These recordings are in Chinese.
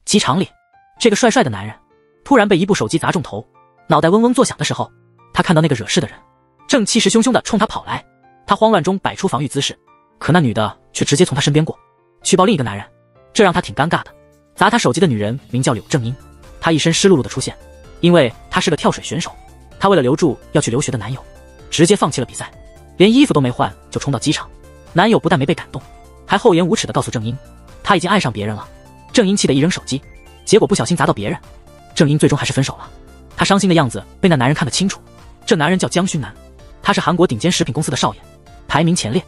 机场里，这个帅帅的男人突然被一部手机砸中头，脑袋嗡嗡作响的时候，他看到那个惹事的人正气势汹汹地冲他跑来，他慌乱中摆出防御姿势，可那女的却直接从他身边过去抱另一个男人，这让他挺尴尬的。砸他手机的女人名叫柳正英，她一身湿漉漉的出现，因为她是个跳水选手，她为了留住要去留学的男友，直接放弃了比赛，连衣服都没换就冲到机场。男友不但没被感动，还厚颜无耻地告诉正英他已经爱上别人了。正英气得一扔手机，结果不小心砸到别人，正英最终还是分手了。他伤心的样子被那男人看得清楚，这男人叫姜勋南，他是韩国顶尖食品公司的少爷，排名前列，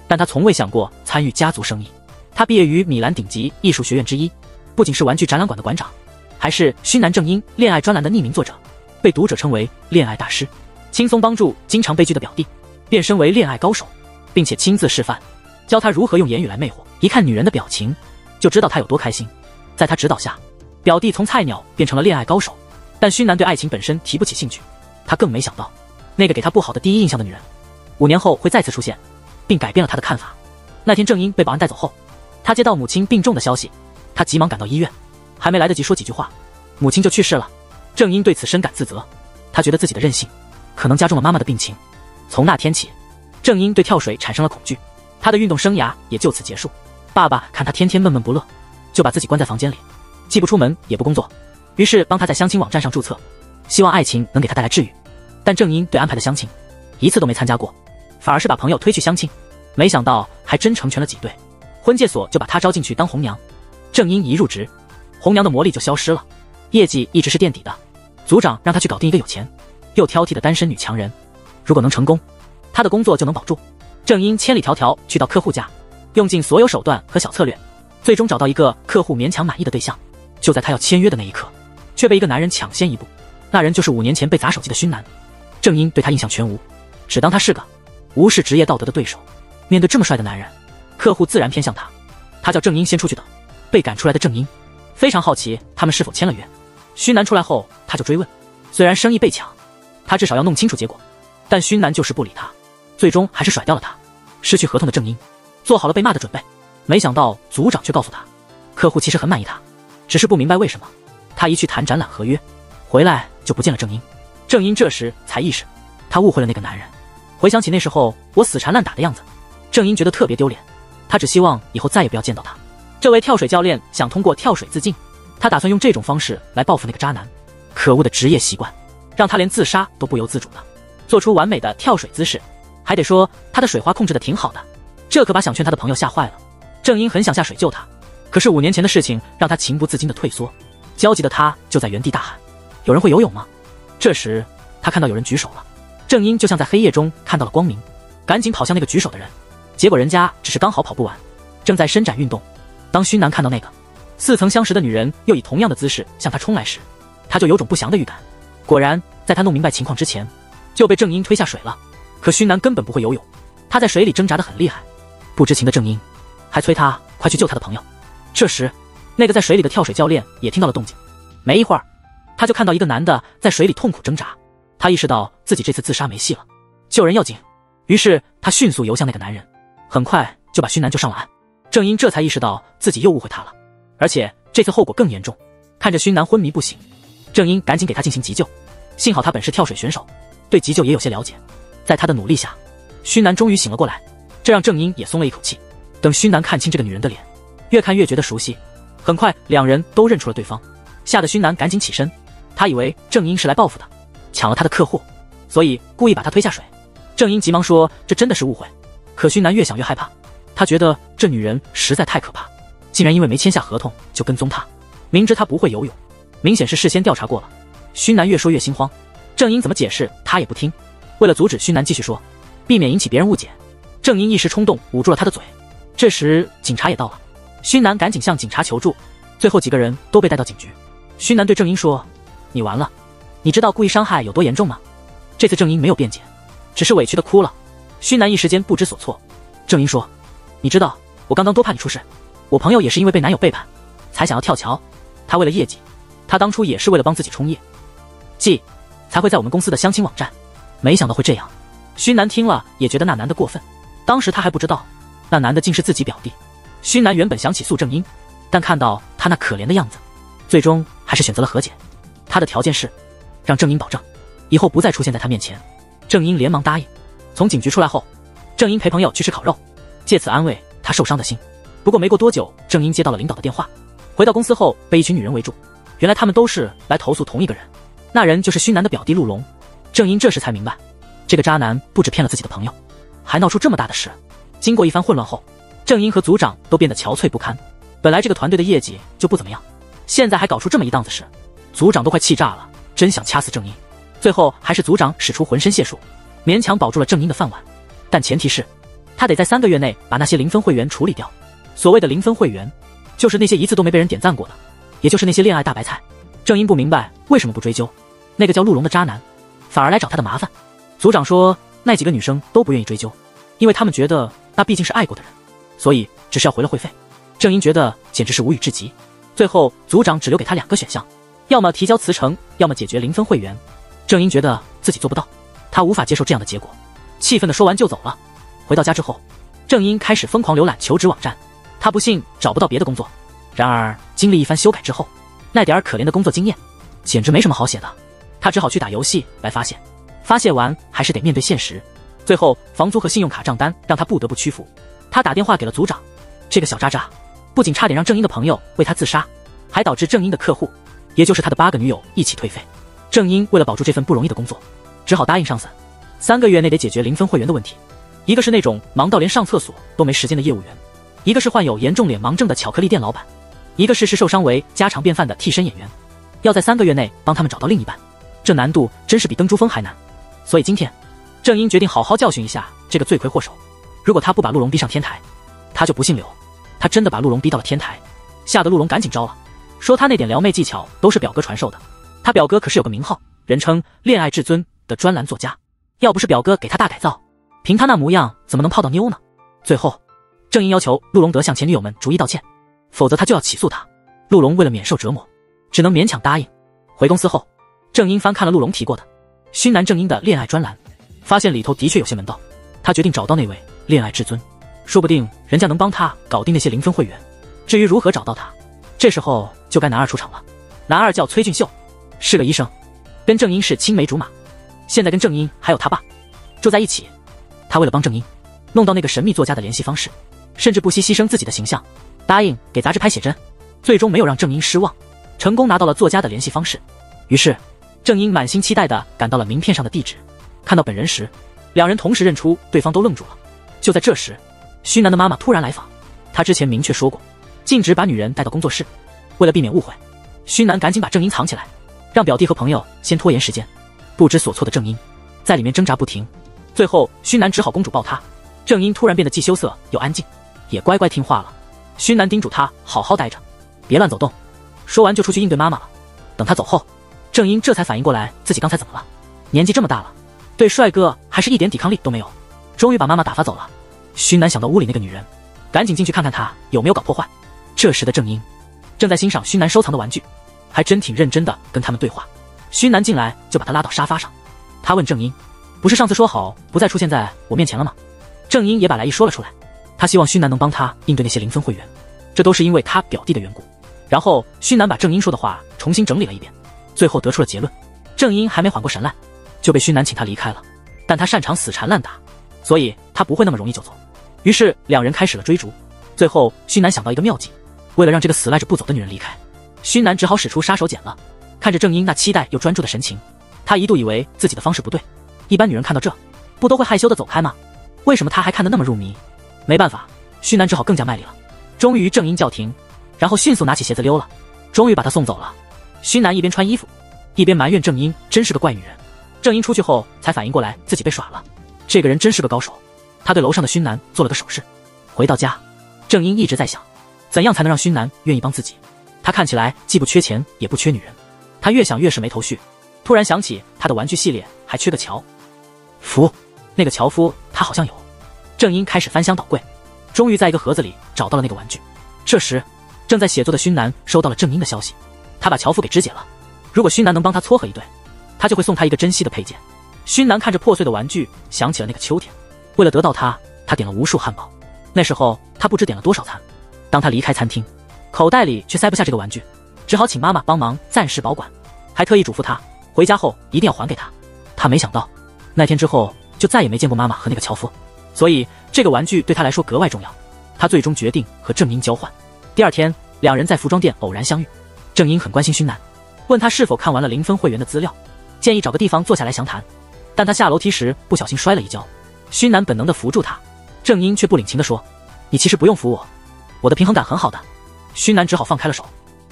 但他从未想过参与家族生意。他毕业于米兰顶级艺术学院之一，不仅是玩具展览馆的馆长，还是勋南正英恋爱专栏的匿名作者，被读者称为恋爱大师，轻松帮助经常被拒的表弟变身为恋爱高手，并且亲自示范教他如何用言语来魅惑。一看女人的表情就知道他有多开心。在他指导下，表弟从菜鸟变成了恋爱高手，但勋南对爱情本身提不起兴趣，他更没想到那个给他不好的第一印象的女人5年后会再次出现，并改变了他的看法。那天正英被保安带走后，他接到母亲病重的消息，他急忙赶到医院，还没来得及说几句话，母亲就去世了。正英对此深感自责，他觉得自己的任性可能加重了妈妈的病情。从那天起，正英对跳水产生了恐惧，他的运动生涯也就此结束。爸爸看他天天闷闷不乐，就把自己关在房间里，既不出门也不工作，于是帮他在相亲网站上注册，希望爱情能给他带来治愈。但正英对安排的相亲一次都没参加过，反而是把朋友推去相亲，没想到还真成全了几对，婚介所就把他招进去当红娘。正英一入职，红娘的魔力就消失了，业绩一直是垫底的。组长让他去搞定一个有钱又挑剔的单身女强人，如果能成功，他的工作就能保住。正英千里迢迢去到客户家，用尽所有手段和小策略，最终找到一个客户勉强满意的对象。就在他要签约的那一刻，却被一个男人抢先一步，那人就是5年前被砸手机的勋南。正英对他印象全无，只当他是个无视职业道德的对手。面对这么帅的男人，客户自然偏向他。他叫正英先出去的。被赶出来的正英非常好奇他们是否签了约。勋南出来后，他就追问，虽然生意被抢，他至少要弄清楚结果，但勋南就是不理他，最终还是甩掉了他。失去合同的正英做好了被骂的准备，没想到组长却告诉他，客户其实很满意他，只是不明白为什么他一去谈展览合约，回来就不见了正英。正英这时才意识他误会了那个男人。回想起那时候我死缠烂打的样子，正英觉得特别丢脸，他只希望以后再也不要见到他。这位跳水教练想通过跳水自尽，他打算用这种方式来报复那个渣男。可恶的职业习惯让他连自杀都不由自主的做出完美的跳水姿势，还得说他的水花控制的挺好的，这可把想劝他的朋友吓坏了。正英很想下水救他，可是5年前的事情让他情不自禁的退缩，焦急的他就在原地大喊，有人会游泳吗？这时他看到有人举手了，正英就像在黑夜中看到了光明，赶紧跑向那个举手的人，结果人家只是刚好跑步完，正在伸展运动。当勋南看到那个似曾相识的女人又以同样的姿势向他冲来时，他就有种不祥的预感。果然在他弄明白情况之前就被正英推下水了。可勋南根本不会游泳，他在水里挣扎得很厉害，不知情的正英还催他快去救他的朋友。这时那个在水里的跳水教练也听到了动静，没一会儿他就看到一个男的在水里痛苦挣扎，他意识到自己这次自杀没戏了，救人要紧，于是他迅速游向那个男人，很快就把勋南救上了岸。正英这才意识到自己又误会他了，而且这次后果更严重。看着勋南昏迷不醒，正英赶紧给他进行急救，幸好他本是跳水选手，对急救也有些了解。在他的努力下，勋南终于醒了过来，这让正英也松了一口气。等勋南看清这个女人的脸，越看越觉得熟悉，很快2人都认出了对方，吓得勋南赶紧起身，他以为正英是来报复的，抢了他的客户，所以故意把他推下水。正英急忙说这真的是误会，可勋南越想越害怕，他觉得这女人实在太可怕，竟然因为没签下合同就跟踪他，明知他不会游泳，明显是事先调查过了。勋南越说越心慌，正英怎么解释他也不听。为了阻止勋南继续说，避免引起别人误解，正英一时冲动捂住了他的嘴。这时警察也到了，勋南赶紧向警察求助，最后几个人都被带到警局。勋南对正英说，你完了，你知道故意伤害有多严重吗？这次正英没有辩解，只是委屈的哭了。勋南一时间不知所措。正英说，你知道我刚刚多怕你出事，我朋友也是因为被男友背叛才想要跳桥，他为了业绩，他当初也是为了帮自己冲业绩才会在我们公司的相亲网站，没想到会这样。勋南听了也觉得那男的过分，当时他还不知道那男的竟是自己表弟。勋南原本想起诉正英，但看到他那可怜的样子，最终还是选择了和解。他的条件是让郑英保证以后不再出现在他面前。郑英连忙答应。从警局出来后，郑英陪朋友去吃烤肉，借此安慰他受伤的心。不过没过多久，郑英接到了领导的电话。回到公司后，被一群女人围住，原来他们都是来投诉同一个人，那人就是勋南的表弟陆龙。郑英这时才明白，这个渣男不止骗了自己的朋友，还闹出这么大的事。经过一番混乱后，郑英和组长都变得憔悴不堪。本来这个团队的业绩就不怎么样，现在还搞出这么一档子事，组长都快气炸了，真想掐死郑英。最后还是组长使出浑身解数，勉强保住了郑英的饭碗，但前提是他得在3个月内把那些零分会员处理掉。所谓的零分会员，就是那些一次都没被人点赞过的，也就是那些恋爱大白菜。郑英不明白为什么不追究那个叫陆龙的渣男，反而来找他的麻烦。组长说那几个女生都不愿意追究，因为他们觉得那毕竟是爱过的人，所以只是要回了会费。郑英觉得简直是无语至极。最后组长只留给他2个选项，要么提交辞呈，要么解决零分会员。郑英觉得自己做不到，他无法接受这样的结果，气愤地说完就走了。回到家之后，郑英开始疯狂浏览求职网站，他不信找不到别的工作。然而经历一番修改之后，那点儿可怜的工作经验简直没什么好写的，他只好去打游戏来发泄，发泄完还是得面对现实。最后房租和信用卡账单让他不得不屈服，他打电话给了组长。这个小渣渣不仅差点让郑英的朋友为他自杀，还导致郑英的客户，也就是他的8个女友一起退费。郑英为了保住这份不容易的工作，只好答应上司，3个月内得解决零分会员的问题。一个是那种忙到连上厕所都没时间的业务员，一个是患有严重脸盲症的巧克力店老板，一个是受伤为家常便饭的替身演员。要在3个月内帮他们找到另一半，这难度真是比登珠峰还难。所以今天郑英决定好好教训一下这个罪魁祸首。如果他不把陆龙逼上天台，他就不姓刘。他真的把陆龙逼到了天台，吓得陆龙赶紧招了，说他那点撩妹技巧都是表哥传授的。他表哥可是有个名号，人称恋爱至尊的专栏作家，要不是表哥给他大改造，凭他那模样怎么能泡到妞呢？最后郑英要求陆龙得向前女友们逐一道歉，否则他就要起诉他。陆龙为了免受折磨，只能勉强答应。回公司后，郑英翻看了陆龙提过的勋南郑英的恋爱专栏，发现里头的确有些门道。他决定找到那位恋爱至尊，说不定人家能帮他搞定那些零分会员。至于如何找到他，这时候就该男二出场了。男二叫崔俊秀，是个医生，跟郑英是青梅竹马，现在跟郑英还有他爸住在一起。他为了帮郑英弄到那个神秘作家的联系方式，甚至不惜牺牲自己的形象，答应给杂志拍写真，最终没有让郑英失望，成功拿到了作家的联系方式。于是郑英满心期待地赶到了名片上的地址，看到本人时，两人同时认出对方，都愣住了。就在这时，勋南的妈妈突然来访，她之前明确说过禁止把女人带到工作室，为了避免误会，勋南赶紧把郑英藏起来，让表弟和朋友先拖延时间。不知所措的郑英在里面挣扎不停，最后勋南只好公主抱她。郑英突然变得既羞涩又安静，也乖乖听话了。勋南叮嘱她好好待着，别乱走动，说完就出去应对妈妈了。等他走后，郑英这才反应过来自己刚才怎么了，年纪这么大了，对帅哥还是一点抵抗力都没有，终于把妈妈打发走了。勋南想到屋里那个女人，赶紧进去看看她有没有搞破坏。这时的郑英正在欣赏勋南收藏的玩具，还真挺认真的跟他们对话。勋南进来就把他拉到沙发上，他问郑英，不是上次说好不再出现在我面前了吗？郑英也把来意说了出来，他希望勋南能帮他应对那些零分会员，这都是因为他表弟的缘故。然后勋南把郑英说的话重新整理了一遍，最后得出了结论。郑英还没缓过神来，就被勋南请他离开了，但他擅长死缠烂打，所以他不会那么容易就走。于是两人开始了追逐，最后勋南想到一个妙计，为了让这个死赖着不走的女人离开，勋南只好使出杀手锏了。看着郑英那期待又专注的神情，他一度以为自己的方式不对，一般女人看到这不都会害羞的走开吗？为什么他还看得那么入迷？没办法，勋南只好更加卖力了。终于郑英叫停，然后迅速拿起鞋子溜了，终于把她送走了。勋南一边穿衣服一边埋怨郑英真是个怪女人。郑英出去后才反应过来自己被耍了，这个人真是个高手。他对楼上的勋南做了个手势。回到家，郑英一直在想怎样才能让勋南愿意帮自己。他看起来既不缺钱也不缺女人，他越想越是没头绪，突然想起他的玩具系列还缺个樵夫，那个樵夫他好像有。郑英开始翻箱倒柜，终于在一个盒子里找到了那个玩具。这时正在写作的勋南收到了郑英的消息，他把樵夫给肢解了，如果勋南能帮他撮合一对，他就会送他一个珍稀的配件。勋南看着破碎的玩具，想起了那个秋天，为了得到它，他点了无数汉堡。那时候他不知点了多少餐，当他离开餐厅，口袋里却塞不下这个玩具，只好请妈妈帮忙暂时保管，还特意嘱咐她回家后一定要还给她。她没想到那天之后就再也没见过妈妈和那个樵夫，所以这个玩具对她来说格外重要。她最终决定和郑英交换。第二天，两人在服装店偶然相遇，郑英很关心勋南，问他是否看完了0分会员的资料，建议找个地方坐下来详谈。但他下楼梯时不小心摔了一跤，勋南本能地扶住他，郑英却不领情地说：“你其实不用扶我，我的平衡感很好的。”勋南只好放开了手，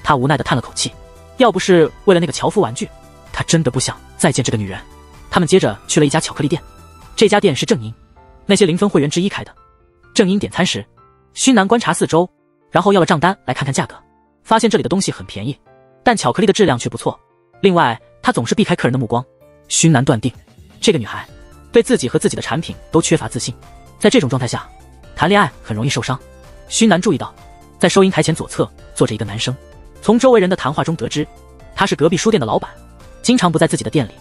他无奈地叹了口气，要不是为了那个樵夫玩具，他真的不想再见这个女人。他们接着去了一家巧克力店，这家店是郑英那些0分会员之一开的。郑英点餐时，勋南观察四周，然后要了账单来看看价格，发现这里的东西很便宜，但巧克力的质量却不错。另外，他总是避开客人的目光。勋南断定，这个女孩对自己和自己的产品都缺乏自信，在这种状态下，谈恋爱很容易受伤。勋南注意到，在收银台前左侧坐着一个男生，从周围人的谈话中得知，他是隔壁书店的老板，经常不在自己的店里，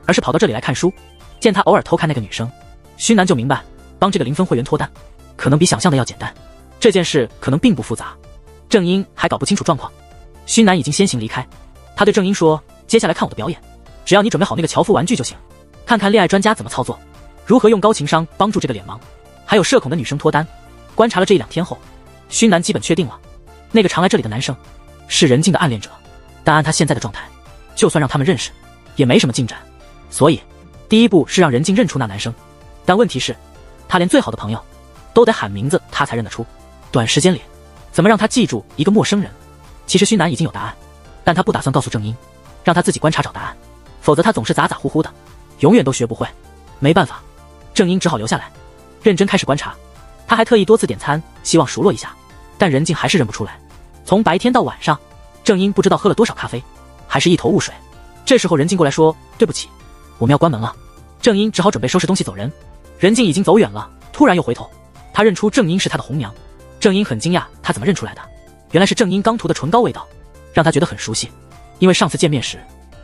而是跑到这里来看书。见他偶尔偷看那个女生，勋南就明白，帮这个0分会员脱单，可能比想象的要简单。这件事可能并不复杂，郑英还搞不清楚状况。勋南已经先行离开，他对郑英说：“接下来看我的表演，只要你准备好那个樵夫玩具就行，看看恋爱专家怎么操作，如何用高情商帮助这个脸盲还有社恐的女生脱单。”观察了这1-2天后，勋南基本确定了，那个常来这里的男生是任静的暗恋者。但按他现在的状态，就算让他们认识，也没什么进展。所以，第一步是让任静认出那男生。但问题是，他连最好的朋友都得喊名字他才认得出。短时间里，怎么让他记住一个陌生人？其实勋南已经有答案，但他不打算告诉郑英，让他自己观察找答案，否则他总是咋咋呼呼的，永远都学不会。没办法，郑英只好留下来，认真开始观察。他还特意多次点餐，希望熟络一下，但任静还是认不出来。从白天到晚上，郑英不知道喝了多少咖啡，还是一头雾水。这时候任静过来说：“对不起，我们要关门了。”郑英只好准备收拾东西走人。任静已经走远了，突然又回头，他认出郑英是他的红娘。郑英很惊讶，他怎么认出来的？原来是郑英刚涂的唇膏味道，让他觉得很熟悉。因为上次见面时，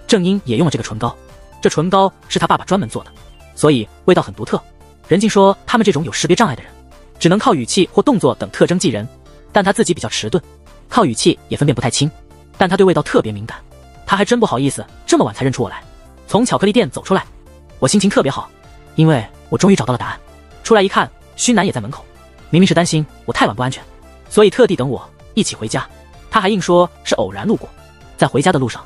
郑英也用了这个唇膏，这唇膏是他爸爸专门做的，所以味道很独特。任静说，他们这种有识别障碍的人，只能靠语气或动作等特征记人，但他自己比较迟钝，靠语气也分辨不太清，但他对味道特别敏感。他还真不好意思这么晚才认出我来。从巧克力店走出来，我心情特别好，因为我终于找到了答案。出来一看，勋南也在门口，明明是担心我太晚不安全，所以特地等我一起回家。他还硬说是偶然路过。在回家的路上，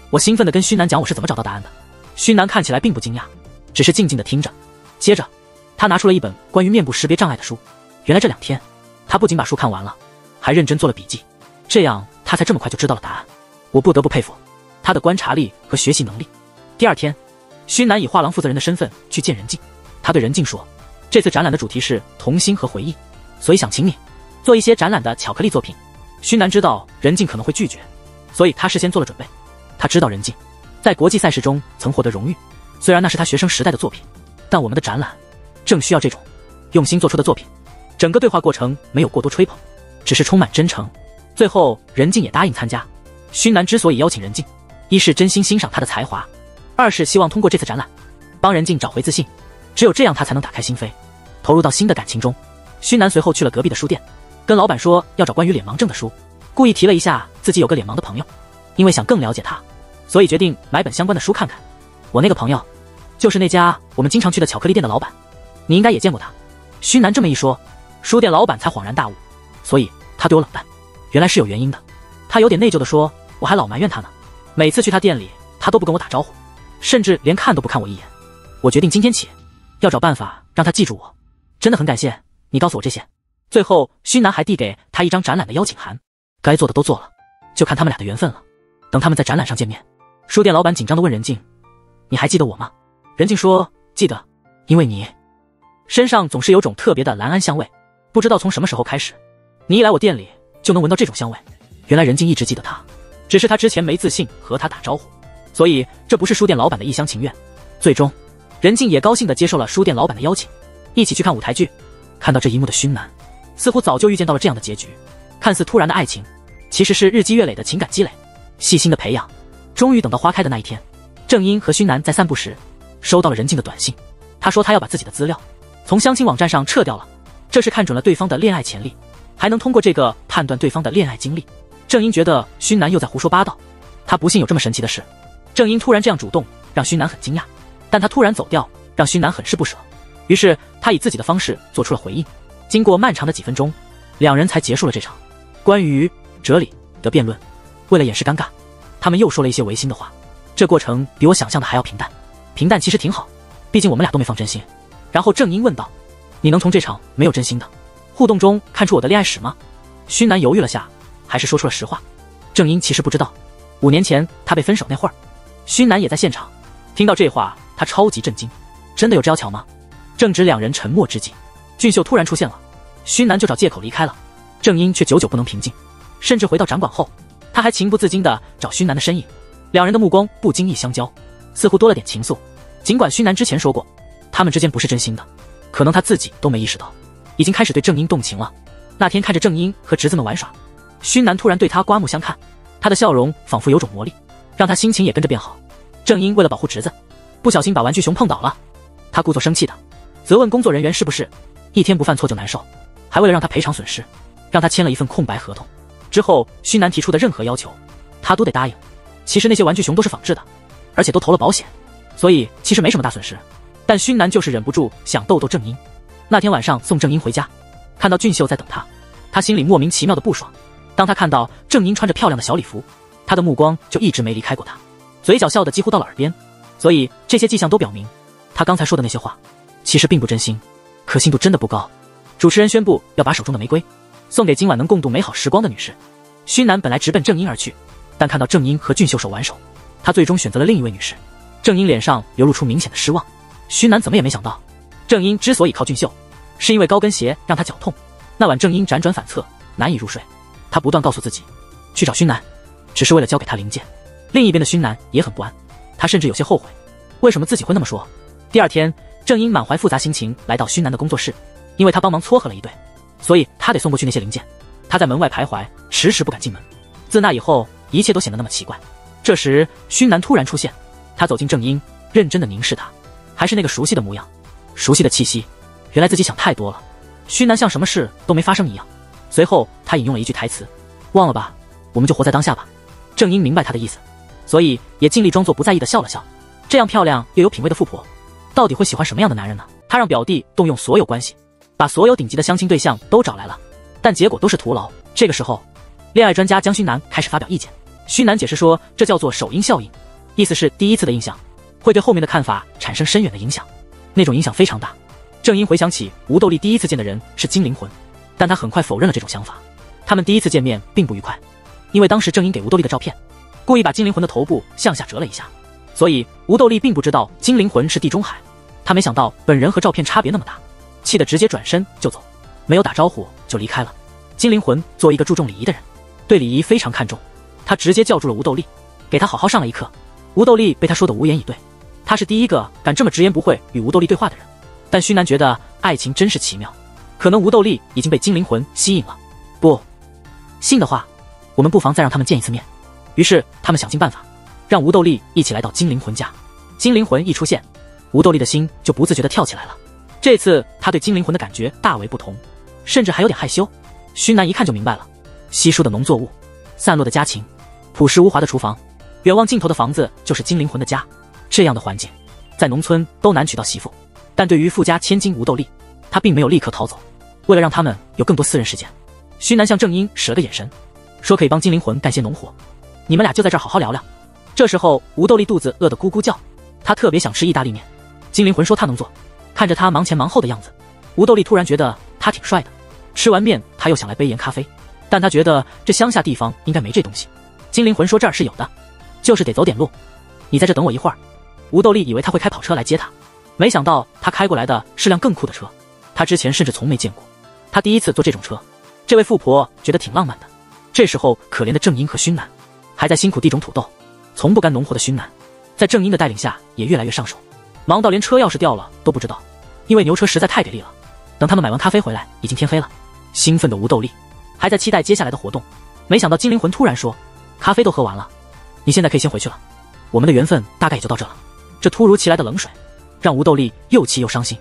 我兴奋地跟勋南讲我是怎么找到答案的。勋南看起来并不惊讶，只是静静地听着。接着他拿出了一本关于面部识别障碍的书。原来这2天他不仅把书看完了，还认真做了笔记，这样他才这么快就知道了答案。我不得不佩服他的观察力和学习能力。第2天，勋南以画廊负责人的身份去见任静。他对任静说，这次展览的主题是童心和回忆，所以想请你做一些展览的巧克力作品。勋南知道任静可能会拒绝，所以他事先做了准备。他知道任静在国际赛事中曾获得荣誉，虽然那是他学生时代的作品，但我们的展览正需要这种用心做出的作品。整个对话过程没有过多吹捧，只是充满真诚。最后任静也答应参加。勋南之所以邀请任静，一是真心欣赏她的才华，二是希望通过这次展览帮任静找回自信，只有这样她才能打开心扉，投入到新的感情中。勋南随后去了隔壁的书店，跟老板说要找关于脸盲症的书，故意提了一下自己有个脸盲的朋友，因为想更了解他，所以决定买本相关的书看看。我那个朋友就是那家我们经常去的巧克力店的老板，你应该也见过他。勋南这么一说，书店老板才恍然大悟，所以他对我冷淡，原来是有原因的。他有点内疚地说，我还老埋怨他呢，每次去他店里他都不跟我打招呼，甚至连看都不看我一眼。我决定今天起要找办法让他记住我，真的很感谢你告诉我这些。最后勋南还递给他一张展览的邀请函，该做的都做了，就看他们俩的缘分了。等他们在展览上见面，书店老板紧张地问任静，你还记得我吗？任静说，记得，因为你身上总是有种特别的蓝胺香味，不知道从什么时候开始，你一来我店里就能闻到这种香味。原来任静一直记得他，只是他之前没自信和他打招呼，所以这不是书店老板的一厢情愿。最终任静也高兴地接受了书店老板的邀请，一起去看舞台剧。看到这一幕的勋南似乎早就预见到了这样的结局，看似突然的爱情其实是日积月累的情感积累，细心的培养，终于等到花开的那一天。郑英和勋南在散步时收到了任静的短信，他说他要把自己的资料从相亲网站上撤掉了，这是看准了对方的恋爱潜力，还能通过这个判断对方的恋爱经历。郑英觉得勋南又在胡说八道，他不信有这么神奇的事。郑英突然这样主动，让勋南很惊讶，但他突然走掉，让勋南很是不舍。于是他以自己的方式做出了回应。经过漫长的几分钟，两人才结束了这场关于哲理的辩论。为了掩饰尴尬，他们又说了一些违心的话。这过程比我想象的还要平淡。平淡其实挺好，毕竟我们俩都没放真心。然后郑英问道：“你能从这场没有真心的互动中看出我的恋爱史吗？”勋南犹豫了下，还是说出了实话。郑英其实不知道，5年前他被分手那会儿，勋南也在现场。听到这话，他超级震惊。真的有这巧吗？正值两人沉默之际，俊秀突然出现了，勋南就找借口离开了。郑英却久久不能平静，甚至回到展馆后，他还情不自禁地找勋南的身影。两人的目光不经意相交，似乎多了点情愫。尽管勋南之前说过他们之间不是真心的，可能他自己都没意识到，已经开始对郑英动情了。那天看着郑英和侄子们玩耍，勋南突然对他刮目相看，他的笑容仿佛有种魔力，让他心情也跟着变好。郑英为了保护侄子，不小心把玩具熊碰倒了，他故作生气的责问工作人员是不是一天不犯错就难受，还为了让他赔偿损失，让他签了一份空白合同。之后勋南提出的任何要求他都得答应。其实那些玩具熊都是仿制的，而且都投了保险，所以其实没什么大损失。但勋南就是忍不住想逗逗郑英。那天晚上送郑英回家，看到俊秀在等他，他心里莫名其妙的不爽。当他看到郑英穿着漂亮的小礼服，他的目光就一直没离开过他，嘴角笑得几乎到了耳边。所以这些迹象都表明，他刚才说的那些话其实并不真心，可信度真的不高。主持人宣布要把手中的玫瑰送给今晚能共度美好时光的女士。勋南本来直奔郑英而去，但看到郑英和俊秀手挽手，他最终选择了另一位女士。郑英脸上流露出明显的失望。勋南怎么也没想到，郑英之所以靠俊秀，是因为高跟鞋让他脚痛。那晚郑英辗转反侧，难以入睡。他不断告诉自己，去找勋南只是为了交给他零件。另一边的勋南也很不安，他甚至有些后悔，为什么自己会那么说。第二天，郑英满怀复杂心情来到勋南的工作室，因为他帮忙撮合了一对，所以他得送过去那些零件。他在门外徘徊，迟迟不敢进门。自那以后，一切都显得那么奇怪。这时勋南突然出现，他走进郑英，认真的凝视他，还是那个熟悉的模样，熟悉的气息。原来自己想太多了，勋南像什么事都没发生一样。随后他引用了一句台词，忘了吧，我们就活在当下吧。郑英明白他的意思，所以也尽力装作不在意的笑了笑。这样漂亮又有品味的富婆，到底会喜欢什么样的男人呢？他让表弟动用所有关系，把所有顶级的相亲对象都找来了，但结果都是徒劳。这个时候，恋爱专家姜勋南开始发表意见。勋南解释说，这叫做首因效应，意思是第一次的印象会对后面的看法产生深远的影响，那种影响非常大。郑英回想起吴斗丽第一次见的人是金灵魂，但他很快否认了这种想法。他们第一次见面并不愉快，因为当时郑英给吴斗丽的照片故意把金灵魂的头部向下折了一下，所以吴斗丽并不知道金灵魂是地中海。他没想到本人和照片差别那么大，气得直接转身就走，没有打招呼就离开了。金灵魂作为一个注重礼仪的人，对礼仪非常看重，他直接叫住了吴斗丽，给他好好上了一课。吴斗丽被他说得无言以对，他是第一个敢这么直言不讳与吴斗丽对话的人。但勋南觉得爱情真是奇妙，可能吴斗丽已经被金灵魂吸引了。不信的话，我们不妨再让他们见一次面。于是他们想尽办法让吴斗丽一起来到金灵魂家。金灵魂一出现，吴斗丽的心就不自觉地跳起来了。这次他对金灵魂的感觉大为不同，甚至还有点害羞。勋南一看就明白了，稀疏的农作物，散落的家禽，朴实无华的厨房，远望尽头的房子就是金灵魂的家。这样的环境在农村都难娶到媳妇，但对于富家千金吴斗丽，他并没有立刻逃走。为了让他们有更多私人时间，勋南向郑英使了个眼神，说可以帮金灵魂干些农活，你们俩就在这儿好好聊聊。这时候吴斗丽肚子饿得咕咕叫，她特别想吃意大利面。金灵魂说他能做，看着他忙前忙后的样子，吴斗丽突然觉得他挺帅的。吃完面他又想来杯盐咖啡，但他觉得这乡下地方应该没这东西。金灵魂说这儿是有的，就是得走点路，你在这等我一会儿。吴斗丽以为他会开跑车来接他，没想到他开过来的是辆更酷的车，他之前甚至从没见过，他第一次坐这种车。这位富婆觉得挺浪漫的。这时候可怜的郑英和勋南还在辛苦地种土豆，从不干农活的勋南在郑英的带领下也越来越上手，忙到连车钥匙掉了都不知道，因为牛车实在太给力了。等他们买完咖啡回来，已经天黑了。兴奋的吴斗丽还在期待接下来的活动，没想到金灵魂突然说，咖啡都喝完了，你现在可以先回去了，我们的缘分大概也就到这了。这突如其来的冷水让吴斗丽又气又伤心，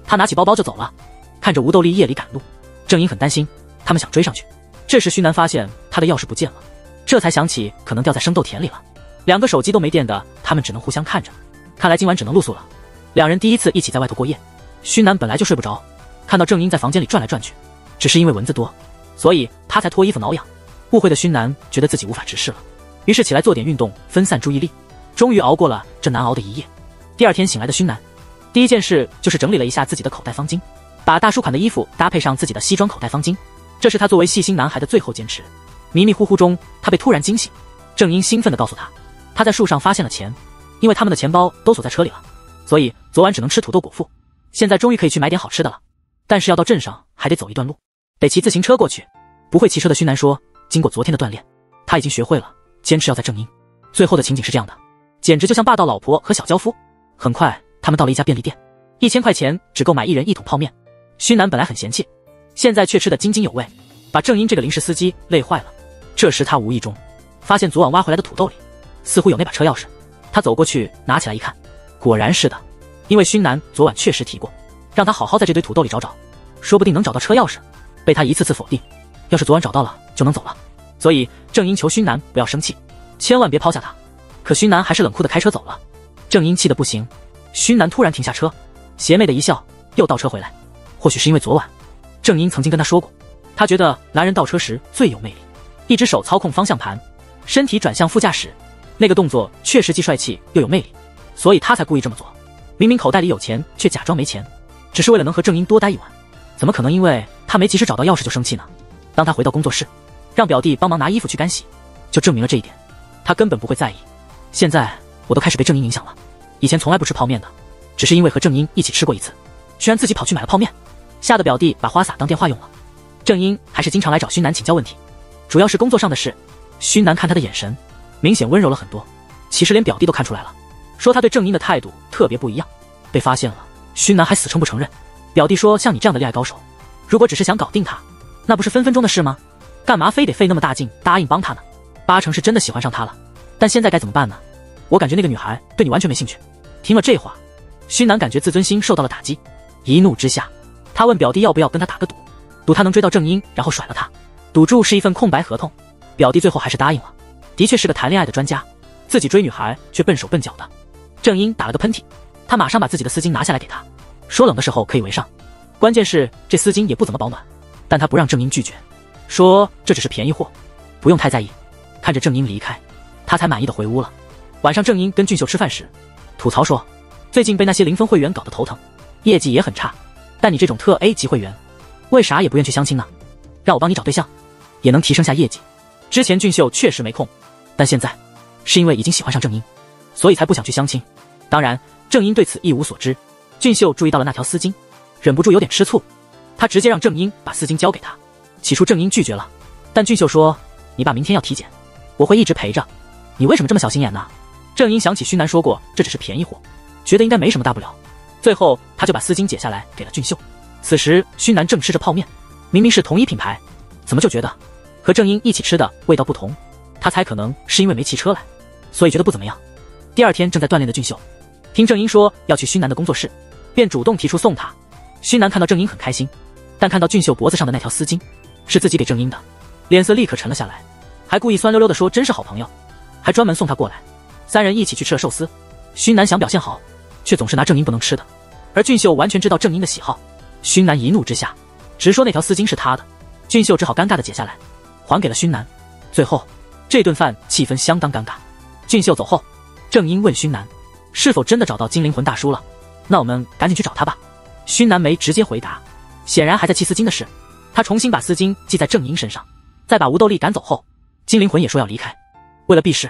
他拿起包包就走了。看着吴斗丽夜里赶路，郑英很担心，他们想追上去。这时勋南发现他的钥匙不见了，这才想起可能掉在生豆田里了。两个手机都没电的，他们只能互相看着。看来今晚只能露宿了。两人第一次一起在外头过夜，勋南本来就睡不着，看到郑英在房间里转来转去，只是因为蚊子多，所以他才脱衣服挠痒。误会的勋南觉得自己无法直视了，于是起来做点运动，分散注意力，终于熬过了这难熬的一夜。第二天醒来的勋南，第一件事就是整理了一下自己的口袋方巾，把大叔款的衣服搭配上自己的西装口袋方巾，这是他作为细心男孩的最后坚持。迷迷糊糊中，他被突然惊醒，郑英兴奋地告诉他在树上发现了钱，因为他们的钱包都锁在车里了，所以昨晚只能吃土豆果腹，现在终于可以去买点好吃的了。但是要到镇上还得走一段路，得骑自行车过去。不会骑车的勋南说，经过昨天的锻炼，他已经学会了坚持要在正音。最后的情景是这样的，简直就像霸道老婆和小娇夫。很快他们到了一家便利店，1000块钱只够买一人1桶泡面。勋南本来很嫌弃，现在却吃得津津有味，把正音这个临时司机累坏了。这时他无意中发现昨晚挖回来的土豆里似乎有那把车钥匙，他走过去拿起来一看，果然是的。因为勋南昨晚确实提过，让他好好在这堆土豆里找找，说不定能找到车钥匙，被他一次次否定。要是昨晚找到了就能走了，所以正英求勋南不要生气，千万别抛下他。可勋南还是冷酷的开车走了。正英气得不行，勋南突然停下车，邪魅的一笑，又倒车回来。或许是因为昨晚正英曾经跟他说过，他觉得男人倒车时最有魅力，一只手操控方向盘，身体转向副驾驶，那个动作确实既帅气又有魅力，所以他才故意这么做。明明口袋里有钱，却假装没钱，只是为了能和正英多待一晚，怎么可能因为他没及时找到钥匙就生气呢？当他回到工作室，让表弟帮忙拿衣服去干洗，就证明了这一点，他根本不会在意。现在我都开始被正英影响了，以前从来不吃泡面的，只是因为和正英一起吃过一次，居然自己跑去买了泡面，吓得表弟把花洒当电话用了。正英还是经常来找勋南请教问题，主要是工作上的事。勋南看他的眼神明显温柔了很多，其实连表弟都看出来了，说他对正英的态度特别不一样。被发现了，勋南还死撑不承认。表弟说，像你这样的恋爱高手，如果只是想搞定他，那不是分分钟的事吗？干嘛非得费那么大劲答应帮他呢？8成是真的喜欢上他了。但现在该怎么办呢？我感觉那个女孩对你完全没兴趣。听了这话，勋南感觉自尊心受到了打击，一怒之下，他问表弟要不要跟他打个赌，赌他能追到正英，然后甩了他。赌注是一份空白合同，表弟最后还是答应了。的确是个谈恋爱的专家，自己追女孩却笨手笨脚的。正英打了个喷嚏，他马上把自己的丝巾拿下来给他，说冷的时候可以围上，关键是这丝巾也不怎么保暖。但他不让正英拒绝，说这只是便宜货，不用太在意。看着正英离开，他才满意的回屋了。晚上正英跟俊秀吃饭时吐槽说，最近被那些0分会员搞得头疼，业绩也很差，但你这种特 A 级会员为啥也不愿去相亲呢？让我帮你找对象也能提升下业绩。之前俊秀确实没空，但现在是因为已经喜欢上正英，所以才不想去相亲。当然正英对此一无所知。俊秀注意到了那条丝巾，忍不住有点吃醋，他直接让正英把丝巾交给他。起初正英拒绝了，但俊秀说，你爸明天要体检，我会一直陪着，你为什么这么小心眼呢？正英想起勋南说过这只是便宜货，觉得应该没什么大不了，最后他就把丝巾解下来给了俊秀。此时勋南正吃着泡面，明明是同一品牌，怎么就觉得和正英一起吃的味道不同？他猜可能是因为没骑车来，所以觉得不怎么样。第二天正在锻炼的俊秀听正英说要去勋南的工作室，便主动提出送他。勋南看到正英很开心，但看到俊秀脖子上的那条丝巾是自己给正英的，脸色立刻沉了下来，还故意酸溜溜地说真是好朋友，还专门送他过来。3人一起去吃了寿司。勋南想表现好，却总是拿正英不能吃的，而俊秀完全知道正英的喜好。勋南一怒之下直说那条丝巾是他的，俊秀只好尴尬地解下来还给了勋南。最后这顿饭气氛相当尴尬。俊秀走后，正英问勋南是否真的找到精灵魂大叔了，那我们赶紧去找他吧。勋南没直接回答，显然还在气丝巾的事。他重新把丝巾系在正英身上，在把吴豆粒赶走后，精灵魂也说要离开，为了避世，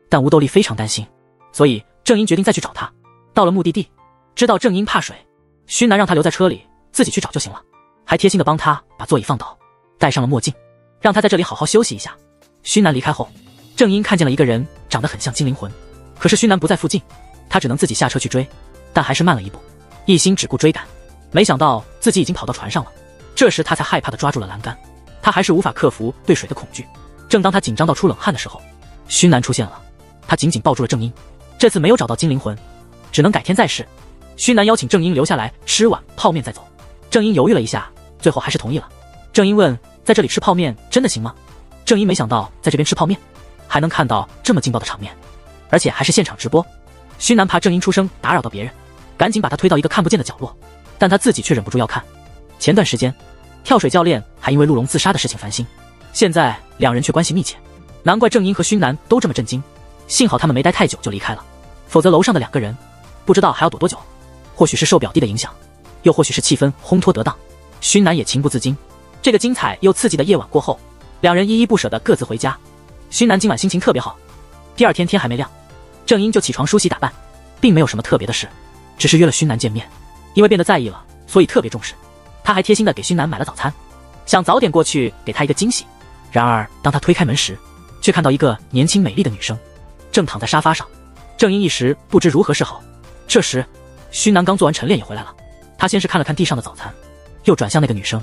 但吴豆粒非常担心，所以正英决定再去找他。到了目的地，知道正英怕水，勋南让他留在车里自己去找就行了，还贴心的帮他把座椅放倒，戴上了墨镜，让他在这里好好休息一下。勋南离开后，正英看见了一个人长得很像精灵魂，可是勋南不在附近，他只能自己下车去追，但还是慢了一步，一心只顾追赶，没想到自己已经跑到船上了。这时他才害怕地抓住了栏杆，他还是无法克服对水的恐惧。正当他紧张到出冷汗的时候，勋南出现了，他紧紧抱住了正英。这次没有找到精灵魂，只能改天再试。勋南邀请正英留下来吃碗泡面再走，正英犹豫了一下，最后还是同意了。正英问，在这里吃泡面真的行吗？正英没想到在这边吃泡面还能看到这么劲爆的场面，而且还是现场直播。须南怕郑英出声打扰到别人，赶紧把他推到一个看不见的角落，但他自己却忍不住要看。前段时间，跳水教练还因为陆龙自杀的事情烦心，现在两人却关系密切，难怪郑英和须南都这么震惊。幸好他们没待太久就离开了，否则楼上的两个人不知道还要躲多久。或许是受表弟的影响，又或许是气氛烘托得当，须南也情不自禁。这个精彩又刺激的夜晚过后，两人依依不舍地各自回家。须南今晚心情特别好。第二天天还没亮，郑英就起床梳洗打扮，并没有什么特别的事，只是约了须南见面。因为变得在意了，所以特别重视。他还贴心地给须南买了早餐，想早点过去给他一个惊喜。然而当他推开门时，却看到一个年轻美丽的女生正躺在沙发上。郑英一时不知如何是好。这时须南刚做完晨练也回来了，他先是看了看地上的早餐，又转向那个女生，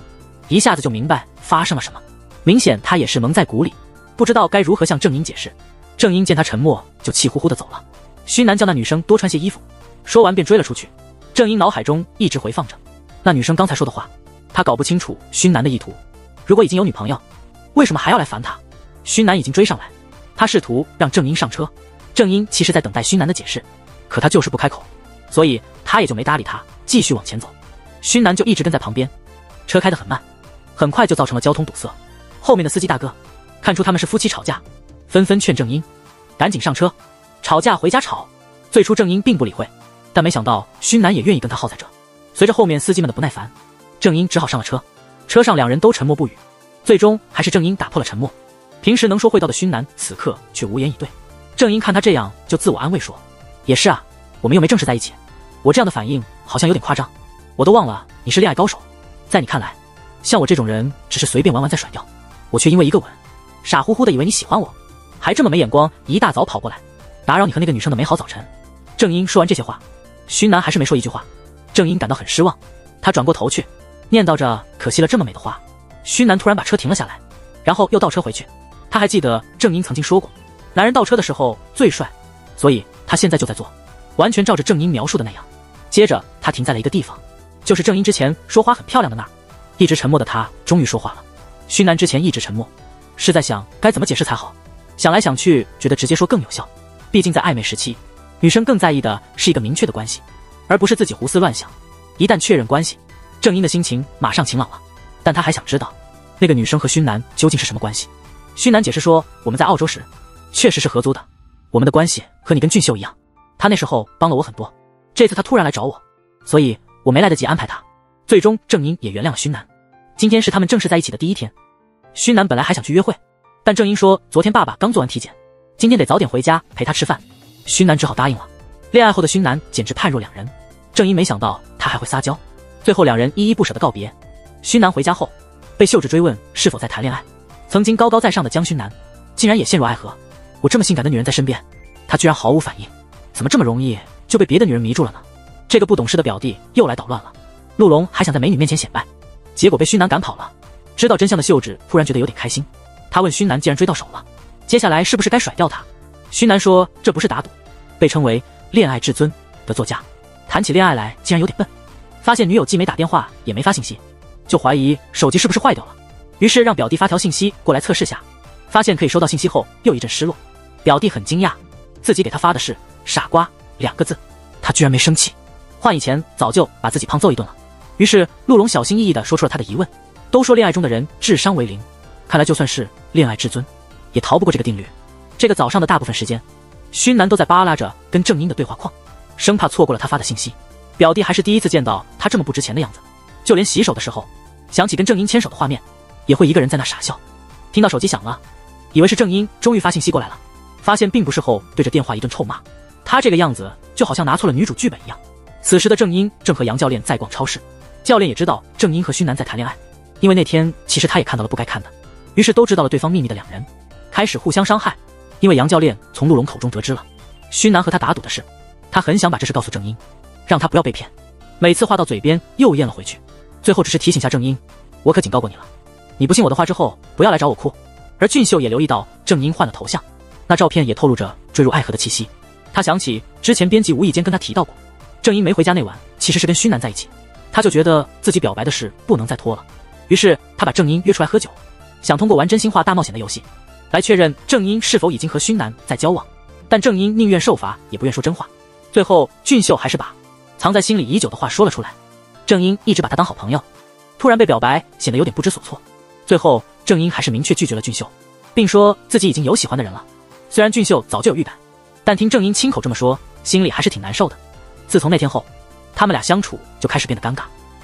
一下子就明白发生了什么。明显他也是蒙在鼓里，不知道该如何向郑英解释。郑英见他沉默，就气呼呼地走了。须南叫那女生多穿些衣服，说完便追了出去。郑英脑海中一直回放着那女生刚才说的话，他搞不清楚须南的意图。如果已经有女朋友，为什么还要来烦他？须南已经追上来，他试图让郑英上车。郑英其实在等待须南的解释，可他就是不开口，所以他也就没搭理他，继续往前走。须南就一直跟在旁边，车开得很慢，很快就造成了交通堵塞。后面的司机大哥看出他们是夫妻吵架，纷纷劝郑英赶紧上车，吵架回家吵。最初郑英并不理会，但没想到须南也愿意跟他耗在这。随着后面司机们的不耐烦，郑英只好上了车。车上两人都沉默不语，最终还是郑英打破了沉默。平时能说会道的须南此刻却无言以对。郑英看他这样，就自我安慰说，也是啊，我们又没正式在一起，我这样的反应好像有点夸张，我都忘了你是恋爱高手，在你看来，像我这种人只是随便玩玩再甩掉，我却因为一个吻傻乎乎的以为你喜欢我，还这么没眼光，一大早跑过来打扰你和那个女生的美好早晨。郑英说完这些话，须南还是没说一句话。郑英感到很失望，他转过头去念叨着可惜了这么美的话。须南突然把车停了下来，然后又倒车回去。他还记得郑英曾经说过，男人倒车的时候最帅，所以他现在就在做，完全照着郑英描述的那样。接着他停在了一个地方，就是郑英之前说花很漂亮的那儿。一直沉默的他终于说话了。须南之前一直沉默，是在想该怎么解释才好，想来想去觉得直接说更有效，毕竟在暧昧时期，女生更在意的是一个明确的关系，而不是自己胡思乱想。一旦确认关系，郑英的心情马上晴朗了，但他还想知道那个女生和须南究竟是什么关系。须南解释说，我们在澳洲时确实是合租的，我们的关系和你跟俊秀一样，他那时候帮了我很多，这次他突然来找我，所以我没来得及安排他。最终郑英也原谅了须南。今天是他们正式在一起的第一天。须南本来还想去约会，但郑英说昨天爸爸刚做完体检，今天得早点回家陪他吃饭，须南只好答应了。恋爱后的须南简直判若两人，郑英没想到他还会撒娇。最后两人依依不舍的告别。须南回家后被秀智追问是否在谈恋爱，曾经高高在上的江须南竟然也陷入爱河。我这么性感的女人在身边，他居然毫无反应，怎么这么容易就被别的女人迷住了呢？这个不懂事的表弟又来捣乱了。陆龙还想在美女面前显摆，结果被须南赶跑了。知道真相的秀智突然觉得有点开心，他问须南既然追到手了，接下来是不是该甩掉他？须南说这不是打赌，被称为恋爱至尊的作家谈起恋爱来竟然有点笨，发现女友既没打电话也没发信息，就怀疑手机是不是坏掉了，于是让表弟发条信息过来测试下，发现可以收到信息后又一阵失落。表弟很惊讶，自己给他发的是傻瓜2个字，他居然没生气，换以前早就把自己胖揍一顿了。于是陆龙小心翼翼地说出了他的疑问，都说恋爱中的人智商为0，看来就算是恋爱至尊也逃不过这个定律。这个早上的大部分时间，须南都在扒拉着跟郑英的对话框，生怕错过了他发的信息。表弟还是第一次见到他这么不值钱的样子，就连洗手的时候想起跟郑英牵手的画面，也会一个人在那傻笑。听到手机响了，以为是郑英终于发信息过来了，发现并不是后对着电话一顿臭骂。他这个样子就好像拿错了女主剧本一样。此时的郑英正和杨教练在逛超市，教练也知道郑英和须南在谈恋爱，因为那天其实他也看到了不该看的，于是都知道了对方秘密的两人开始互相伤害。因为杨教练从陆龙口中得知了须南和他打赌的事，他很想把这事告诉郑英，让他不要被骗。每次话到嘴边又咽了回去，最后只是提醒下郑英，我可警告过你了，你不信我的话之后不要来找我哭。而俊秀也留意到郑英换了头像，那照片也透露着坠入爱河的气息。他想起之前编辑无意间跟他提到过，郑英没回家那晚其实是跟须南在一起，他就觉得自己表白的事不能再拖了，于是他把郑英约出来喝酒，想通过玩真心话大冒险的游戏来确认郑英是否已经和勋南在交往。但郑英宁愿受罚，也不愿说真话。最后，俊秀还是把藏在心里已久的话说了出来。郑英一直把他当好朋友，突然被表白，显得有点不知所措。最后，郑英还是明确拒绝了俊秀，并说自己已经有喜欢的人了。虽然俊秀早就有预感，但听郑英亲口这么说，心里还是挺难受的。自从那天后，他们俩相处就开始变得尴尬。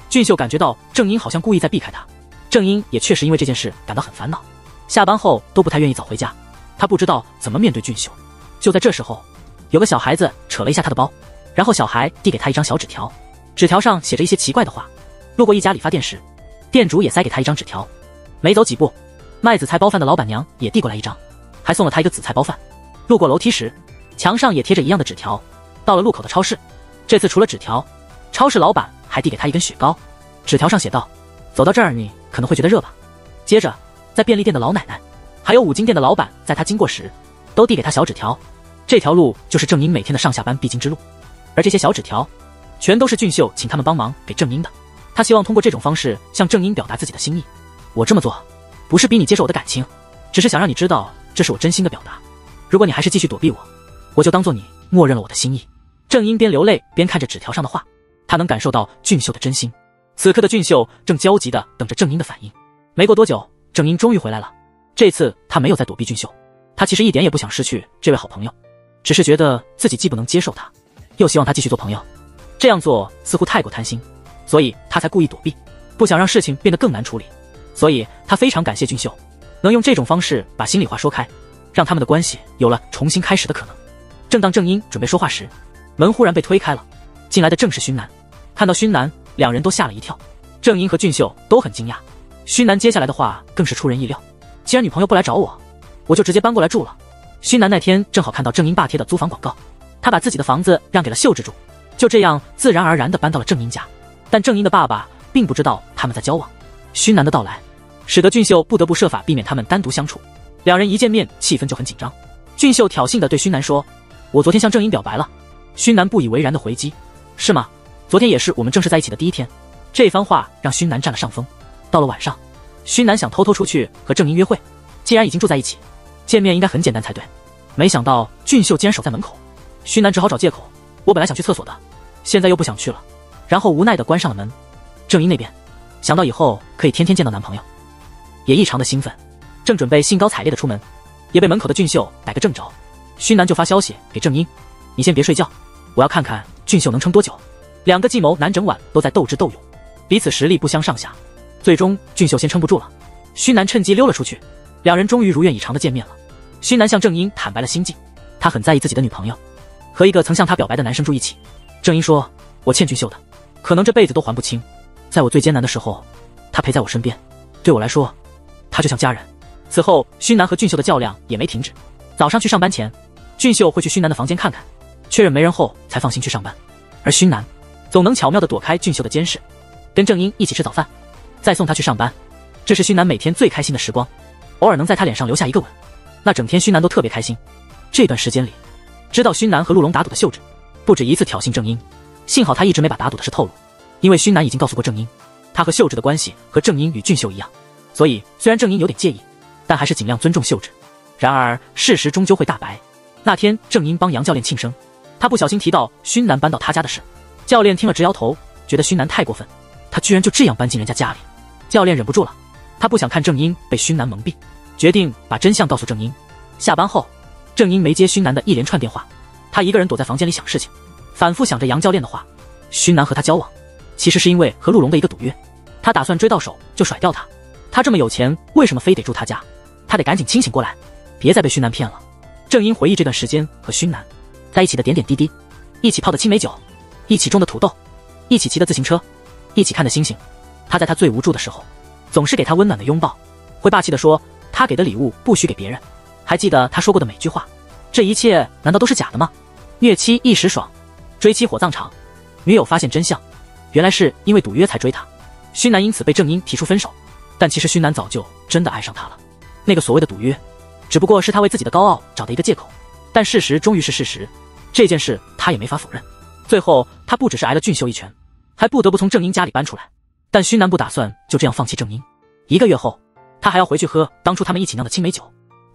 俊秀感觉到郑英好像故意在避开他，郑英也确实因为这件事感到很烦恼。下班后都不太愿意早回家，他不知道怎么面对俊秀。就在这时候，有个小孩子扯了一下他的包，然后小孩递给他一张小纸条，纸条上写着一些奇怪的话。路过一家理发店时，店主也塞给他一张纸条。没走几步，卖紫菜包饭的老板娘也递过来一张，还送了他一个紫菜包饭。路过楼梯时，墙上也贴着一样的纸条。到了路口的超市，这次除了纸条，超市老板还递给他一根雪糕。纸条上写道：走到这儿你可能会觉得热吧。接着在便利店的老奶奶还有五金店的老板在他经过时都递给他小纸条。这条路就是郑英每天的上下班必经之路，而这些小纸条全都是俊秀请他们帮忙给郑英的。他希望通过这种方式向郑英表达自己的心意。我这么做不是逼你接受我的感情，只是想让你知道这是我真心的表达。如果你还是继续躲避我，我就当做你默认了我的心意。郑英边流泪边看着纸条上的话，他能感受到俊秀的真心。此刻的俊秀正焦急地等着郑英的反应。没过多久，郑英终于回来了。这次他没有再躲避俊秀，他其实一点也不想失去这位好朋友，只是觉得自己既不能接受他，又希望他继续做朋友，这样做似乎太过贪心，所以他才故意躲避，不想让事情变得更难处理。所以他非常感谢俊秀能用这种方式把心里话说开，让他们的关系有了重新开始的可能。正当郑英准备说话时，门忽然被推开了，进来的正是勋南。看到勋南，两人都吓了一跳，郑英和俊秀都很惊讶。勋南接下来的话更是出人意料：既然女朋友不来找我，我就直接搬过来住了。勋南那天正好看到郑英爸贴的租房广告，他把自己的房子让给了秀智住，就这样自然而然地搬到了郑英家。但郑英的爸爸并不知道他们在交往。勋南的到来使得俊秀不得不设法避免他们单独相处，两人一见面气氛就很紧张。俊秀挑衅地对勋南说：我昨天向郑英表白了。勋南不以为然地回击：是吗？昨天也是我们正式在一起的第一天。这番话让勋南占了上风。到了晚上，勋南想偷偷出去和郑英约会，既然已经住在一起，见面应该很简单才对。没想到俊秀竟然守在门口，勋南只好找借口：我本来想去厕所的，现在又不想去了，然后无奈地关上了门。郑英那边想到以后可以天天见到男朋友，也异常的兴奋，正准备兴高采烈地出门，也被门口的俊秀逮个正着。勋南就发消息给郑英：你先别睡觉，我要看看俊秀能撑多久。两个计谋男整晚都在斗智斗勇，彼此实力不相上下。最终俊秀先撑不住了，勋南趁机溜了出去，两人终于如愿以偿的见面了。勋南向郑英坦白了心迹，他很在意自己的女朋友和一个曾向他表白的男生住一起。郑英说：我欠俊秀的，可能这辈子都还不清。在我最艰难的时候，他陪在我身边，对我来说他就像家人。此后勋南和俊秀的较量也没停止。早上去上班前，俊秀会去勋南的房间看看，确认没人后才放心去上班。而勋南总能巧妙地躲开俊秀的监视，跟郑英一起吃早饭，再送他去上班。这是勋南每天最开心的时光，偶尔能在他脸上留下一个吻，那整天勋南都特别开心。这段时间里，知道勋南和陆龙打赌的秀智不止一次挑衅郑英，幸好他一直没把打赌的事透露，因为勋南已经告诉过郑英，他和秀智的关系和郑英与俊秀一样，所以虽然郑英有点介意，但还是尽量尊重秀智。然而事实终究会大白。那天郑英帮杨教练庆生，他不小心提到勋南搬到他家的事，教练听了直摇头，觉得勋南太过分，他居然就这样搬进人家家里。教练忍不住了，他不想看郑英被勋南蒙蔽，决定把真相告诉郑英。下班后，郑英没接勋南的一连串电话，他一个人躲在房间里想事情，反复想着杨教练的话。勋南和他交往，其实是因为和陆龙的一个赌约，他打算追到手就甩掉他。他这么有钱，为什么非得住他家？他得赶紧清醒过来，别再被勋南骗了。郑英回忆这段时间和勋南在一起的点点滴滴，一起泡的青梅酒，一起种的土豆，一起骑的自行车，一起看的星星。他在他最无助的时候，总是给他温暖的拥抱，会霸气地说他给的礼物不许给别人。还记得他说过的每句话，这一切难道都是假的吗？虐妻一时爽，追妻火葬场。女友发现真相，原来是因为赌约才追他。勋南因此被郑英提出分手，但其实勋南早就真的爱上他了。那个所谓的赌约，只不过是他为自己的高傲找的一个借口，但事实终于是事实，这件事他也没法否认。最后他不只是挨了俊秀一拳，还不得不从郑英家里搬出来。但勋南不打算就这样放弃郑英。1个月后，他还要回去喝当初他们一起酿的青梅酒。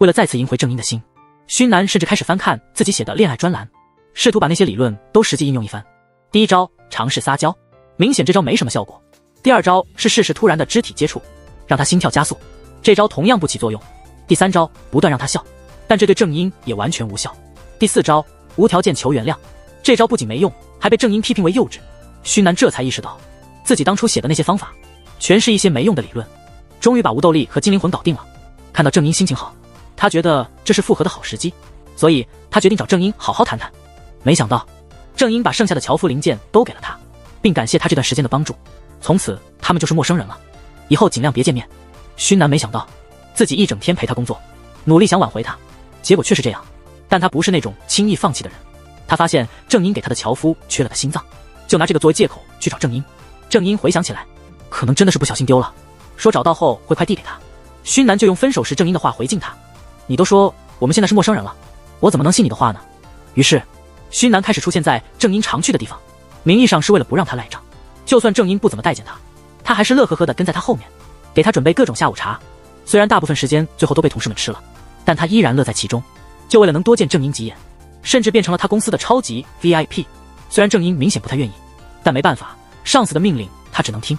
为了再次赢回郑英的心，勋南甚至开始翻看自己写的恋爱专栏，试图把那些理论都实际应用一番。第一招，尝试撒娇，明显这招没什么效果。第二招是适时突然的肢体接触，让他心跳加速，这招同样不起作用。第三招，不断让他笑，但这对郑英也完全无效。第四招，无条件求原谅，这招不仅没用，还被郑英批评为幼稚。勋南这才意识到，自己当初写的那些方法，全是一些没用的理论。终于把无斗力和精灵魂搞定了。看到郑英心情好，他觉得这是复合的好时机，所以他决定找郑英好好谈谈。没想到，郑英把剩下的樵夫零件都给了他，并感谢他这段时间的帮助。从此他们就是陌生人了，以后尽量别见面。勋南没想到，自己一整天陪他工作，努力想挽回他，结果却是这样。但他不是那种轻易放弃的人，他发现郑英给他的樵夫缺了他心脏，就拿这个作为借口去找郑英。郑英回想起来，可能真的是不小心丢了，说找到后会快递给他。勋南就用分手时郑英的话回敬他：你都说我们现在是陌生人了，我怎么能信你的话呢？于是勋南开始出现在郑英常去的地方，名义上是为了不让他赖账。就算郑英不怎么待见他，他还是乐呵呵的跟在他后面，给他准备各种下午茶。虽然大部分时间最后都被同事们吃了，但他依然乐在其中，就为了能多见郑英几眼，甚至变成了他公司的超级 VIP。 虽然郑英明显不太愿意，但没办法，上司的命令他只能听，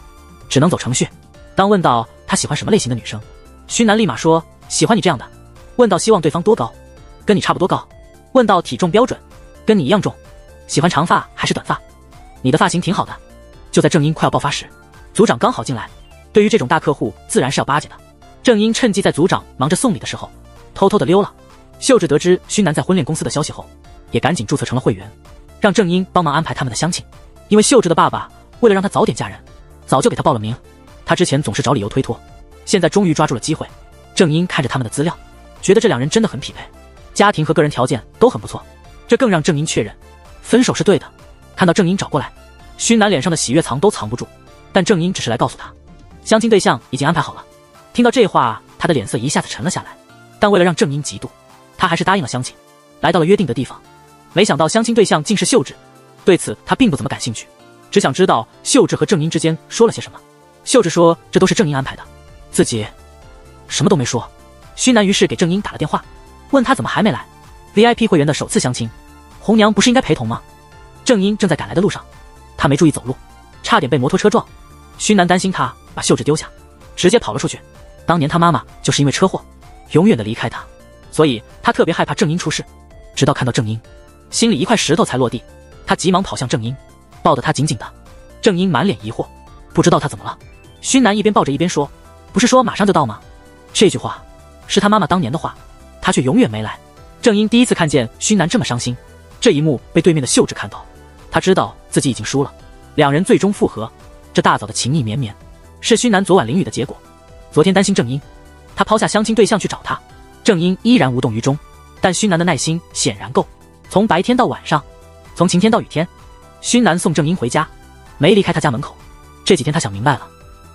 只能走程序。当问到他喜欢什么类型的女生，勋南立马说喜欢你这样的。问到希望对方多高，跟你差不多高。问到体重标准，跟你一样重。喜欢长发还是短发？你的发型挺好的。就在郑英快要爆发时，组长刚好进来。对于这种大客户自然是要巴结的。郑英趁机在组长忙着送礼的时候偷偷的溜了。秀智得知勋南在婚恋公司的消息后，也赶紧注册成了会员，让郑英帮忙安排他们的相亲。因为秀智的爸爸为了让他早点嫁人，早就给他报了名，他之前总是找理由推脱，现在终于抓住了机会。郑英看着他们的资料，觉得这两人真的很匹配，家庭和个人条件都很不错，这更让郑英确认分手是对的。看到郑英找过来，勋南脸上的喜悦藏都藏不住，但郑英只是来告诉他，相亲对象已经安排好了。听到这话，他的脸色一下子沉了下来，但为了让郑英嫉妒，他还是答应了相亲，来到了约定的地方。没想到相亲对象竟是秀智，对此他并不怎么感兴趣，只想知道秀智和郑英之间说了些什么。秀智说这都是郑英安排的，自己什么都没说。勋南于是给郑英打了电话，问他怎么还没来。 VIP 会员的首次相亲，红娘不是应该陪同吗？郑英正在赶来的路上，他没注意走路，差点被摩托车撞。勋南担心他把秀智丢下，直接跑了出去。当年他妈妈就是因为车祸永远的离开他，所以他特别害怕郑英出事。直到看到郑英，心里一块石头才落地。他急忙跑向郑英，抱得她紧紧的。郑英满脸疑惑，不知道他怎么了。勋南一边抱着一边说，不是说马上就到吗？这句话是他妈妈当年的话，他却永远没来。郑英第一次看见勋南这么伤心，这一幕被对面的秀智看到，他知道自己已经输了。两人最终复合，这大早的情意绵绵，是勋南昨晚淋雨的结果。昨天担心郑英，他抛下相亲对象去找他，郑英依然无动于衷，但勋南的耐心显然够。从白天到晚上，从晴天到雨天，勋南送郑英回家，没离开他家门口。这几天他想明白了，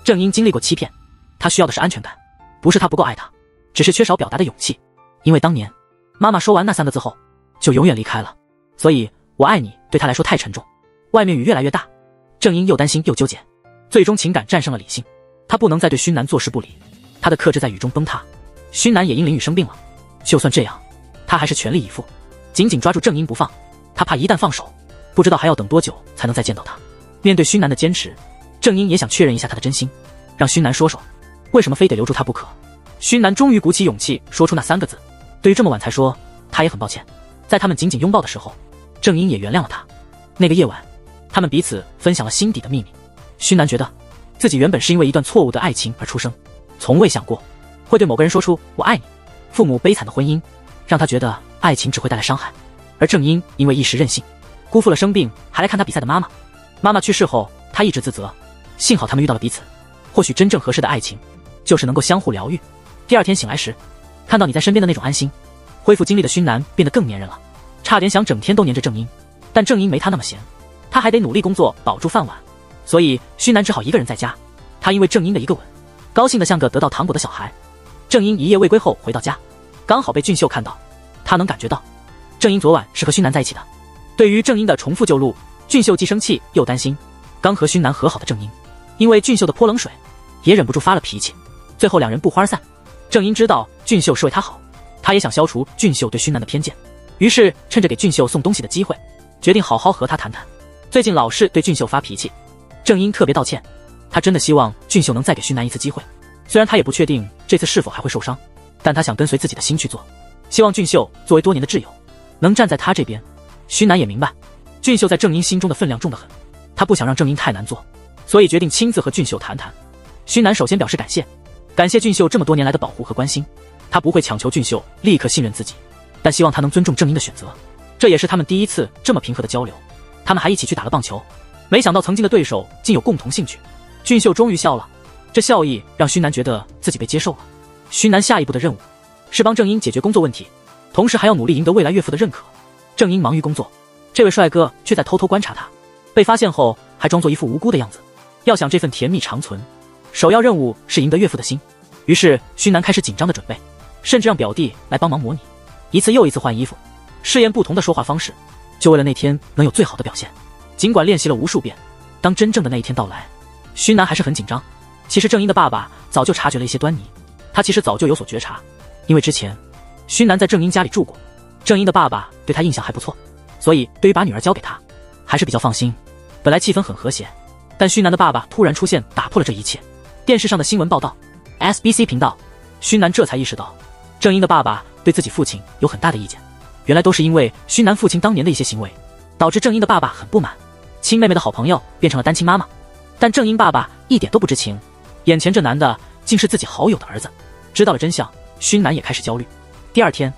郑英经历过欺骗，他需要的是安全感，不是他不够爱他，只是缺少表达的勇气。因为当年妈妈说完那3个字后就永远离开了，所以我爱你对他来说太沉重。外面雨越来越大，郑英又担心又纠结，最终情感战胜了理性，他不能再对勋南坐视不理，他的克制在雨中崩塌。勋南也因淋雨生病了，就算这样，他还是全力以赴，紧紧抓住郑英不放。他怕一旦放手，不知道还要等多久才能再见到他。面对勋南的坚持，郑英也想确认一下他的真心，让勋南说说为什么非得留住他不可。勋南终于鼓起勇气说出那3个字，对于这么晚才说，他也很抱歉。在他们紧紧拥抱的时候，郑英也原谅了他。那个夜晚，他们彼此分享了心底的秘密。勋南觉得自己原本是因为一段错误的爱情而出生，从未想过会对某个人说出我爱你。父母悲惨的婚姻让他觉得爱情只会带来伤害，而郑英因为一时任性，辜负了生病还来看他比赛的妈妈。妈妈去世后，他一直自责，幸好他们遇到了彼此。或许真正合适的爱情就是能够相互疗愈。第二天醒来时，看到你在身边的那种安心，恢复精力的勋南变得更粘人了，差点想整天都黏着郑英。但郑英没他那么闲，他还得努力工作保住饭碗，所以勋南只好一个人在家。他因为郑英的一个吻，高兴得像个得到糖果的小孩。郑英一夜未归后回到家，刚好被俊秀看到，他能感觉到郑英昨晚是和勋南在一起的。对于郑英的重复旧路，俊秀既生气又担心。刚和勋南和好的郑英，因为俊秀的泼冷水，也忍不住发了脾气，最后两人不欢而散。郑英知道俊秀是为他好，他也想消除俊秀对勋南的偏见，于是趁着给俊秀送东西的机会，决定好好和他谈谈。最近老是对俊秀发脾气，郑英特别道歉，他真的希望俊秀能再给勋南一次机会。虽然他也不确定这次是否还会受伤，但他想跟随自己的心去做，希望俊秀作为多年的挚友，能站在他这边。勋南也明白，俊秀在郑英心中的分量重得很，他不想让郑英太难做，所以决定亲自和俊秀谈谈。勋南首先表示感谢，感谢俊秀这么多年来的保护和关心，他不会强求俊秀立刻信任自己，但希望他能尊重郑英的选择。这也是他们第一次这么平和的交流。他们还一起去打了棒球，没想到曾经的对手竟有共同兴趣。俊秀终于笑了，这笑意让勋南觉得自己被接受了。勋南下一步的任务是帮郑英解决工作问题，同时还要努力赢得未来岳父的认可。郑英忙于工作，这位帅哥却在偷偷观察他，被发现后还装作一副无辜的样子。要想这份甜蜜长存，首要任务是赢得岳父的心。于是勋南开始紧张的准备，甚至让表弟来帮忙模拟，一次又一次换衣服，试验不同的说话方式，就为了那天能有最好的表现。尽管练习了无数遍，当真正的那一天到来，勋南还是很紧张。其实郑英的爸爸早就察觉了一些端倪，他其实早就有所觉察，因为之前勋南在郑英家里住过，郑英的爸爸对他印象还不错，所以对于把女儿交给他还是比较放心。本来气氛很和谐，但勋南的爸爸突然出现，打破了这一切。电视上的新闻报道 SBC 频道，勋南这才意识到郑英的爸爸对自己父亲有很大的意见，原来都是因为勋南父亲当年的一些行为，导致郑英的爸爸很不满，亲妹妹的好朋友变成了单亲妈妈。但郑英爸爸一点都不知情，眼前这男的竟是自己好友的儿子。知道了真相，勋南也开始焦虑。第二天，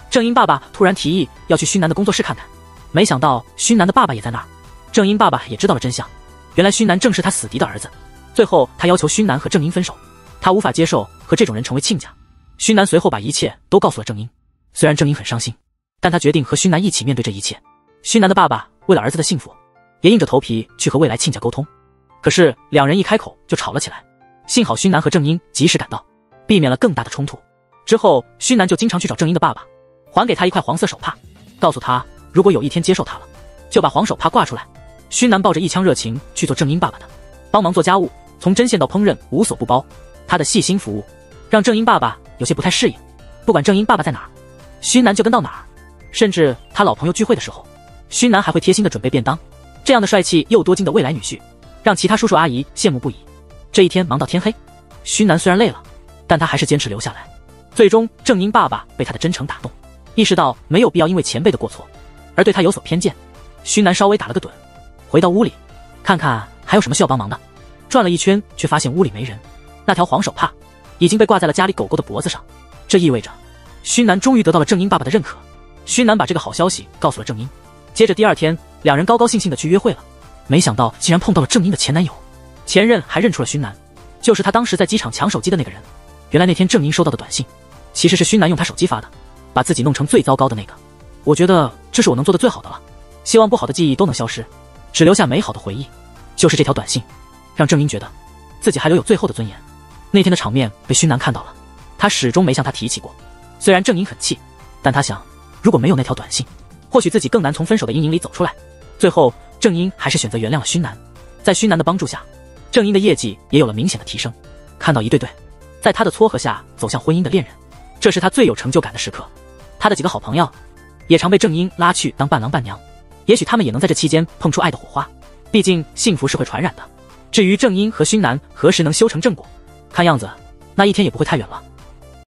郑英爸爸突然提议要去勋南的工作室看看，没想到勋南的爸爸也在那儿。郑英爸爸也知道了真相，原来勋南正是他死敌的儿子。最后他要求勋南和郑英分手，他无法接受和这种人成为亲家。勋南随后把一切都告诉了郑英，虽然郑英很伤心，但他决定和勋南一起面对这一切。勋南的爸爸为了儿子的幸福，也硬着头皮去和未来亲家沟通，可是两人一开口就吵了起来。幸好勋南和郑英及时赶到，避免了更大的冲突。之后勋南就经常去找郑英的爸爸，还给他一块黄色手帕，告诉他如果有一天接受他了，就把黄手帕挂出来。勋南抱着一腔热情去做郑英爸爸的，帮忙做家务，从针线到烹饪无所不包。他的细心服务让郑英爸爸有些不太适应，不管郑英爸爸在哪儿，勋南就跟到哪儿。甚至他老朋友聚会的时候，勋南还会贴心的准备便当。这样的帅气又多金的未来女婿，让其他叔叔阿姨羡慕不已。这一天忙到天黑，勋南虽然累了，但他还是坚持留下来。最终郑英爸爸被他的真诚打动，意识到没有必要因为前辈的过错而对他有所偏见。勋南稍微打了个盹，回到屋里看看还有什么需要帮忙的，转了一圈却发现屋里没人，那条黄手帕已经被挂在了家里狗狗的脖子上。这意味着勋南终于得到了郑英爸爸的认可。勋南把这个好消息告诉了郑英，接着第二天两人高高兴兴的去约会了，没想到竟然碰到了郑英的前男友。前任还认出了勋南，就是他当时在机场抢手机的那个人。原来那天郑英收到的短信其实是勋南用他手机发的，把自己弄成最糟糕的那个。我觉得这是我能做的最好的了，希望不好的记忆都能消失，只留下美好的回忆。就是这条短信让郑英觉得自己还留有最后的尊严。那天的场面被勋南看到了，他始终没向他提起过。虽然郑英很气，但他想如果没有那条短信，或许自己更难从分手的阴影里走出来。最后郑英还是选择原谅了勋南。在勋南的帮助下，郑英的业绩也有了明显的提升。看到一对对在他的撮合下走向婚姻的恋人，这是他最有成就感的时刻。他的几个好朋友也常被郑英拉去当伴郎伴娘，也许他们也能在这期间碰出爱的火花。毕竟幸福是会传染的。至于郑英和勋南何时能修成正果，看样子那一天也不会太远了。